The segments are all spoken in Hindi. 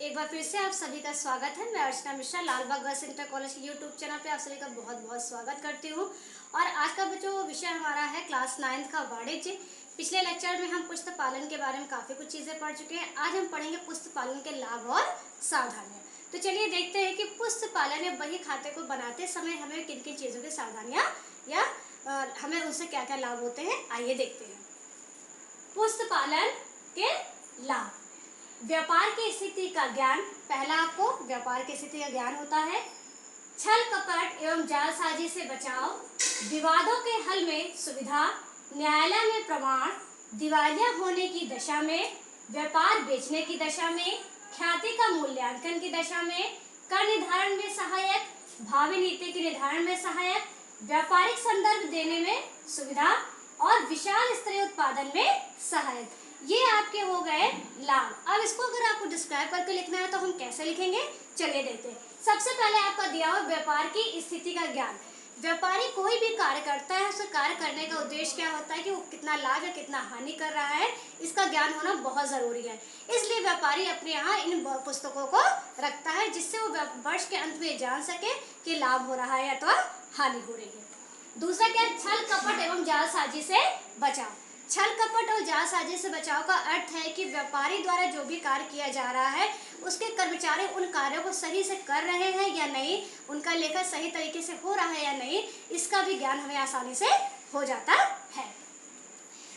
एक बार फिर से आप सभी का स्वागत है। मैं Archana Mishra Lalbagh girls inter college के यूट्यूब चैनल पे आप सभी का बहुत बहुत स्वागत करती हूँ। और आज का जो विषय हमारा है क्लास 9th का वाणिज्य। पिछले लेक्चर में हम पुस्तक पालन के बारे में काफ़ी कुछ चीज़ें पढ़ चुके हैं। आज हम पढ़ेंगे पुस्तक पालन के लाभ और सावधानियाँ। तो चलिए देखते हैं कि पुस्तक पालन या बही खाते को बनाते समय हमें किन किन चीज़ों की सावधानियाँ या हमें उससे क्या क्या लाभ होते हैं, आइए देखते हैं। पुस्तक पालन के लाभ। व्यापार की स्थिति का ज्ञान। पहला आपको व्यापार की स्थिति का ज्ञान होता है। छल कपट एवं जालसाजी से बचाव। विवादों के हल में सुविधा। न्यायालय में प्रमाण। दिवालिया होने की दशा में। व्यापार बेचने की दशा में। ख्याति का मूल्यांकन की दशा में। कर निर्धारण में सहायक। भावी नीति के निर्धारण में सहायक। व्यापारिक संदर्भ देने में सुविधा और विशाल स्तरीय उत्पादन में सहायक। ये आपके हो गए लाभ। अब इसको अगर आपको डिस्क्राइब करके लिखना है तो हम कैसे लिखेंगे, चलिए देखते हैं। सबसे पहले आपका दिया हुआ व्यापार की स्थिति का ज्ञान। व्यापारी कोई भी कार्य करता है, उसका कार्य करने का उद्देश्य क्या होता है कि वो कितना लाभ या कितना हानि कर रहा है, इसका ज्ञान होना बहुत जरूरी है। इसलिए व्यापारी अपने यहाँ इन पुस्तकों को रखता है जिससे वो वर्ष के अंत में जान सके कि लाभ हो रहा है या तो हानि हो रही है। दूसरा क्या, छल कपट एवं जालसाजी से बचाव। छल कपट और जालसाजी से बचाव का अर्थ है कि व्यापारी द्वारा जो भी कार्य किया जा रहा है उसके कर्मचारी उन कार्यों को सही से कर रहे हैं या नहीं, उनका लेखा सही तरीके से हो रहा है या नहीं, इसका भी ज्ञान हमें आसानी से हो जाता है।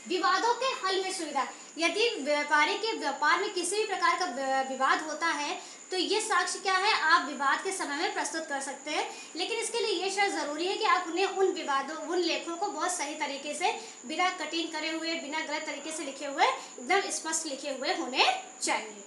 विवादों के हल में सुविधा। यदि व्यापारी के व्यापार में किसी भी प्रकार का विवाद होता है तो ये साक्ष्य क्या है, आप विवाद के समय में प्रस्तुत कर सकते हैं। लेकिन इसके लिए ये शर्त जरूरी है कि आप उन्हें उन लेखों को बहुत सही तरीके से, बिना कटिंग करे हुए, बिना गलत तरीके से लिखे हुए, एकदम स्पष्ट लिखे हुए होने चाहिए।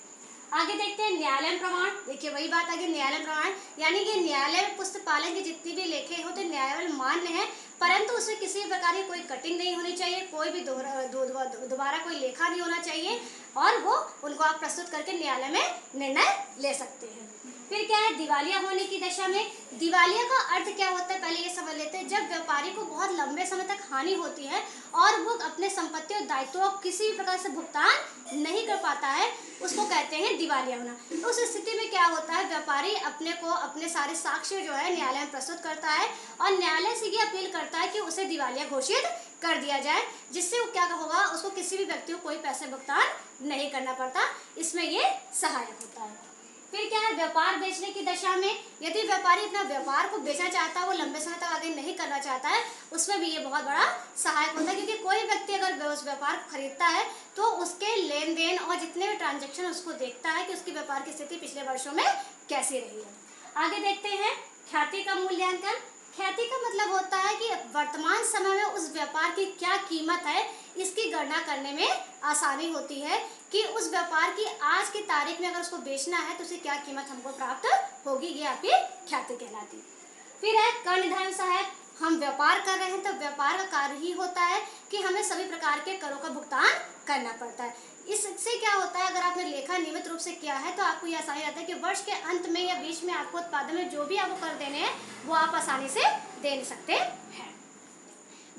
आगे देखते हैं न्यायालय प्रमाण। देखिए वही बात आगे, न्यायालय प्रमाण यानी कि न्यायालय में पुस्तक पालन के जितनी भी लेखे होते न्यायालय मान्य है, परंतु उसमें किसी प्रकार की कोई कटिंग नहीं होनी चाहिए, कोई भी दोबारा कोई लेखा नहीं होना चाहिए, और वो उनको आप प्रस्तुत करके न्यायालय में निर्णय ले सकते हैं। फिर क्या है, दिवालिया होने की दशा में। दिवालिया का अर्थ क्या होता है पहले ये समझ लेते हैं। जब व्यापारी को बहुत लंबे समय तक हानि होती है और वो अपने संपत्ति और दायित्वों किसी भी प्रकार से भुगतान नहीं कर पाता है, उसको कहते हैं दिवालिया होना। तो उस स्थिति में क्या होता है, व्यापारी अपने सारे साक्ष्य जो है न्यायालय में प्रस्तुत करता है और न्यायालय से ये अपील करता है कि उसे दिवालिया घोषित कर दिया जाए, जिससे वो क्या होगा, उसको किसी भी व्यक्ति को कोई पैसे भुगतान नहीं करना पड़ता। इसमें ये सहायक होता है। फिर क्या है, व्यापार बेचने की दशा में। यदि व्यापारी अपना व्यापार को बेचना चाहता है, वो लंबे समय तक आगे नहीं करना चाहता है, उसमें भी ये बहुत बड़ा सहायक होता है। क्योंकि कोई व्यक्ति अगर उस व्यापार को खरीदता है तो उसके लेन देन और जितने भी ट्रांजेक्शन उसको देखता है कि उसकी व्यापार की स्थिति पिछले वर्षों में कैसी रही है। आगे देखते हैं ख्याति का मूल्यांकन। ख्याति का मतलब होता है कि वर्तमान समय में उस व्यापार की क्या कीमत है, इसकी गणना करने में आसानी होती है कि उस व्यापार की आज की तारीख में अगर उसको बेचना है तो उसे क्या कीमत हमको प्राप्त होगी, ये आपकी ख्याति कहलाती। फिर है कर निर्धारण सहायक। हम व्यापार कर रहे हैं तो व्यापार का कार्य ही होता है कि हमें सभी प्रकार के करों का भुगतान करना पड़ता है। इससे क्या होता है, अगर आपने लेखा नियमित रूप से किया है तो आपको ये आसानी रहता है कि वर्ष के अंत में या बीच में आपको उत्पादन में जो भी आपको कर देने हैं वो आप आसानी से दे सकते हैं।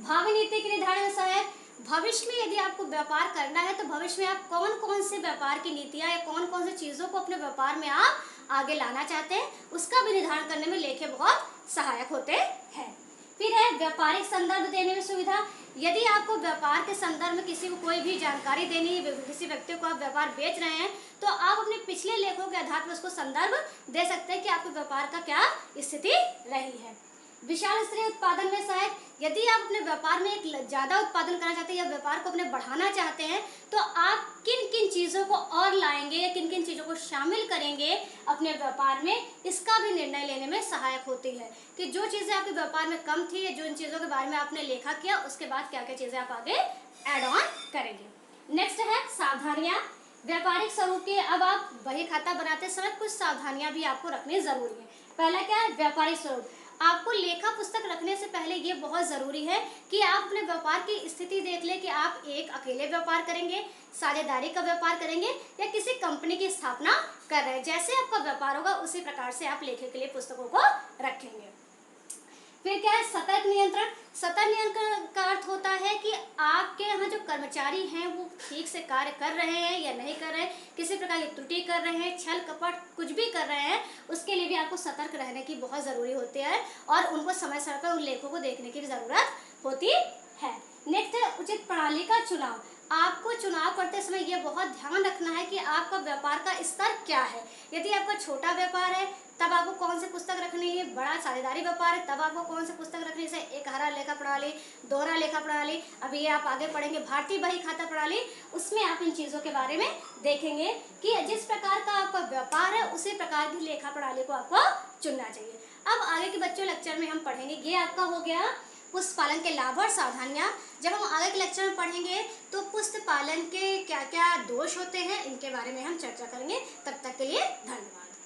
भावी नीति के निर्धारण में सहायक। भविष्य में यदि आपको व्यापार करना है तो भविष्य में आप कौन कौन से व्यापार की नीतियां या कौन कौन से चीजों को अपने व्यापार में आप आगे लाना चाहते हैं, उसका भी निर्धारण करने में लेखे बहुत सहायक होते हैं। फिर है व्यापारिक संदर्भ देने में सुविधा। यदि आपको व्यापार के संदर्भ में किसी को कोई भी जानकारी देनी है, किसी व्यक्ति को आप व्यापार बेच रहे हैं, तो आप अपने पिछले लेखों के आधार पर उसको संदर्भ दे सकते हैं कि आपके व्यापार का क्या स्थिति रही है। विशाल स्तरीय उत्पादन में सहायक। यदि आप अपने व्यापार में एक ज़्यादा उत्पादन करना चाहते हैं या व्यापार को अपने बढ़ाना चाहते हैं तो आप किन किन चीज़ों को और लाएंगे या किन किन चीज़ों को शामिल करेंगे अपने व्यापार में, इसका भी निर्णय लेने में सहायक होती है कि जो चीज़ें आपके व्यापार में कम थी या जो इन चीज़ों के बारे में आपने लेखा किया उसके बाद क्या क्या चीज़ें आप आगे एड ऑन करेंगे। नेक्स्ट है सावधानियाँ। व्यापारिक स्वरूप के। अब आप बही खाता बनाते समय कुछ सावधानियाँ भी आपको रखनी जरूरी है। पहला क्या है, व्यापारिक स्वरूप। आपको लेखा पुस्तक रखने से पहले ये बहुत ज़रूरी है कि आप अपने व्यापार की स्थिति देख लें कि आप एक अकेले व्यापार करेंगे, साझेदारी का व्यापार करेंगे या किसी कंपनी की स्थापना कर रहे हैं। जैसे आपका व्यापार होगा उसी प्रकार से आप लेखे के लिए पुस्तकों को रखेंगे। फिर क्या है सतर्क नियंत्रण। सतर्क नियंत्रण का अर्थ होता है कि आपके यहाँ जो कर्मचारी हैं वो ठीक से कार्य कर रहे हैं या नहीं कर रहे हैं, किसी प्रकार की त्रुटि कर रहे हैं, छल कपट कुछ भी कर रहे हैं, उसके लिए भी आपको सतर्क रहने की बहुत ज़रूरी होती है और उनको समय समय पर उन लेखों को देखने की भी ज़रूरत होती है। नेक्स्ट है उचित प्रणाली का चुनाव। आपको चुनाव करते समय यह बहुत ध्यान रखना है कि आपका व्यापार का स्तर क्या है। यदि आपका छोटा व्यापार है तब आपको कौन सी पुस्तक रखनी है, बड़ा साझेदारी व्यापार है तब आपको कौन सी पुस्तक रखनी है, जैसे एक हरा लेखा प्रणाली, दोहरा लेखा प्रणाली, अभी ये आप आगे पढ़ेंगे भारतीय बही खाता प्रणाली, उसमें आप इन चीज़ों के बारे में देखेंगे कि जिस प्रकार का आपका व्यापार है उसी प्रकार की लेखा प्रणाली को आपको चुनना चाहिए। अब आगे के बच्चों लेक्चर में हम पढ़ेंगे, ये आपका हो गया पुष्प पालन के लाभ और सावधानियां। जब हम आगे के लेक्चर में पढ़ेंगे तो पुष्प पालन के क्या क्या दोष होते हैं इनके बारे में हम चर्चा करेंगे। तब तक के लिए धन्यवाद।